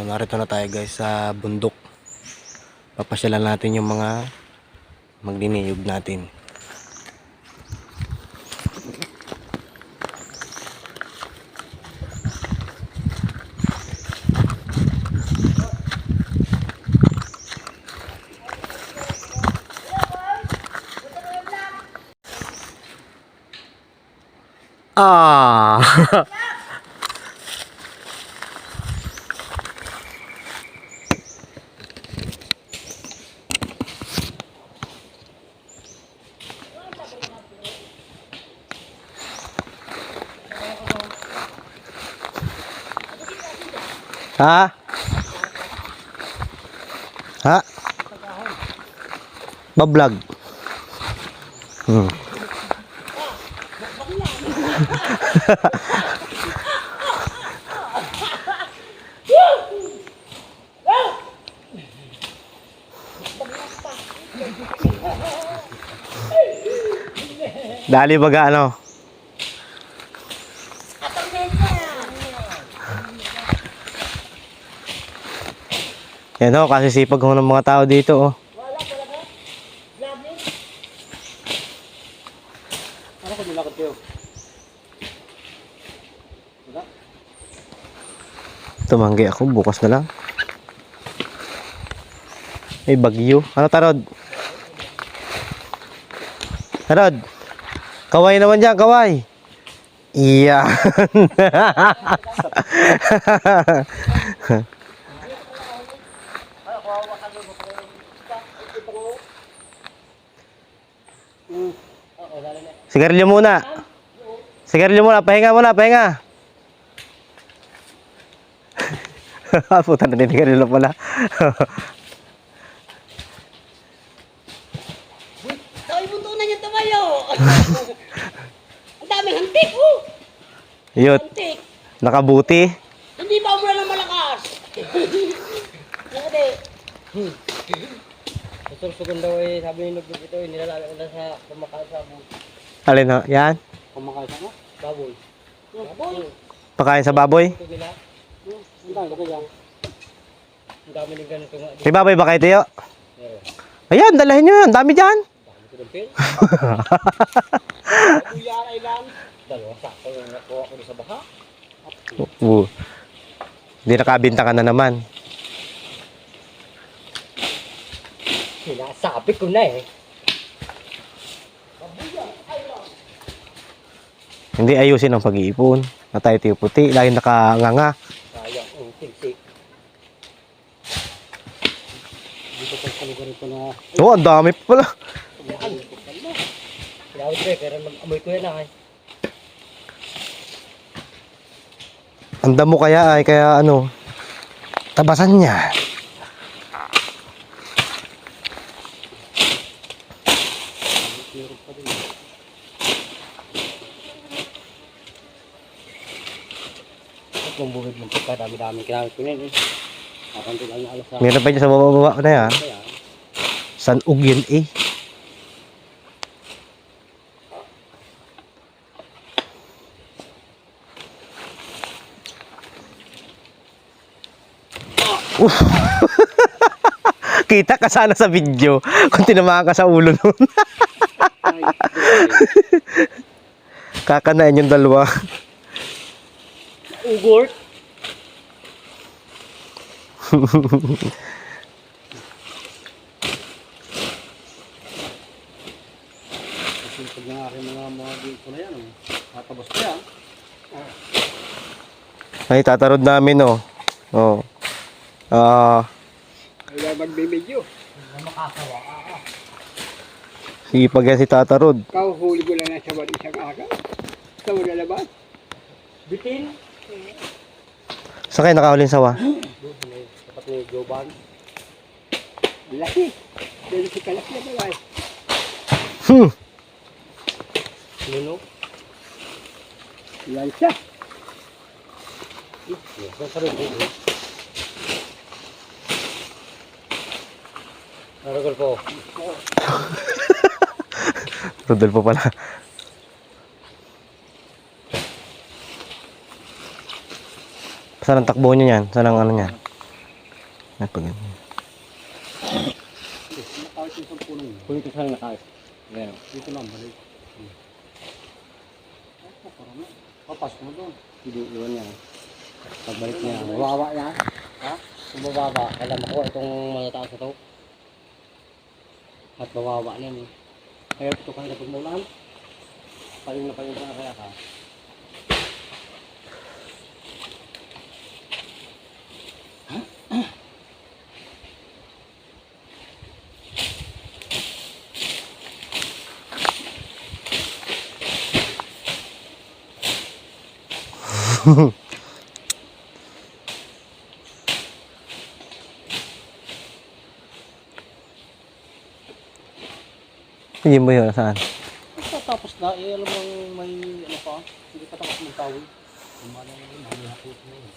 So narito na tayo guys sa bundok. Papasyalan natin yung mga magniniyog natin. Ah. Ha? Ha? Bablog. Dali baga ano? Yan ho, kasi sipag ho ng mga tao dito oh. Ano ko nilakad kayo? Tumanggi ako, bukas na lang. May bagyo. Ano Tarod? Tarod? Kaway naman dyan, kaway. Iyan. Sigarilyo muna. Sigarilyo muna, pahinga muna, pahinga. Puta na din, sigarilyo pala. Ay, buto na niya tumayo. Ang daming hantik, oh. Yut, Hantik. nakabuti. Hindi ba umula ng malakas? Hindi. Susugan daw eh, sabi ni Nugnog ito, nilalala ko na sa kumakain sa Alin ho? Yan? kumakain sa ano? Baboy. Baboy. Pakain sa baboy? Ito nila. Ang dami ko yan. Ang dami ng ganito nga. May baboy ba kayo, Tiyo? Meron. Ayan, dalahin nyo yun. Dami dyan. Dami ko ng pil. Baboy yan ay lang. Dalawa sakto yung nakuha ko sa baka. Hindi nakabinta ka na naman. Sinasabi ko na eh. Hindi ayusin ang pag-iipon. Natay Tiyo puti. Lagi nakanganga. Sayang ang tigsik. Dito pa sa lugar ito na. Oo, ang dami pa pala. Kaya ko pero mag-amoy ko yan ay. Ang damo kaya ay kaya ano. Tabasan niya. Kung buhid mo pa, dami-dami kinamit ko na yun eh. Kakanto lang yung alas sa... Meron pa dyan sa baba na yan. Kaya, San Ugyen eh. Kita ka sana sa video kung tinamaan ka sa ulo nun. Kakanain yung dalawa. ugort. Kasi pag nga aking mga dito na yan, tatabas ko yan. Ay, tatarod namin oh. Oh. Kaya magbibidyo. Na makasawa. Sipag yan si Tatarod. Huli ko lang na sa bali isang aga. Sa wala labas. Bitin. Saan kayo nakahulin sawa? Doon sa may tapat ni Joban. Laki. Dito si Kalaki na ba? Nuno. Lansa. Saan sa rin dito? Naragol po. Rodolfo pala. Saan ang takbo niya yan? Saan ang ano niya? Ay, pag ganyan. Nakawit yung isang puno. Kung ito saan nakayos. Ganyan. Dito lang, balik. Parang na. Papasok mo doon. Hindi, iwan niya. Pagbalik niya, mababa yan. Ha? Kung mababa, alam ako itong matataas na to. At mababa niyan eh. Kaya ito kahit kapag maulan, paling na paling na kaya ka. Hindi mo yun, saan? Tapos na, eh, alam mo may ano pa, hindi pa tapos magtawid. Kumala na yun, hindi hapit na yun.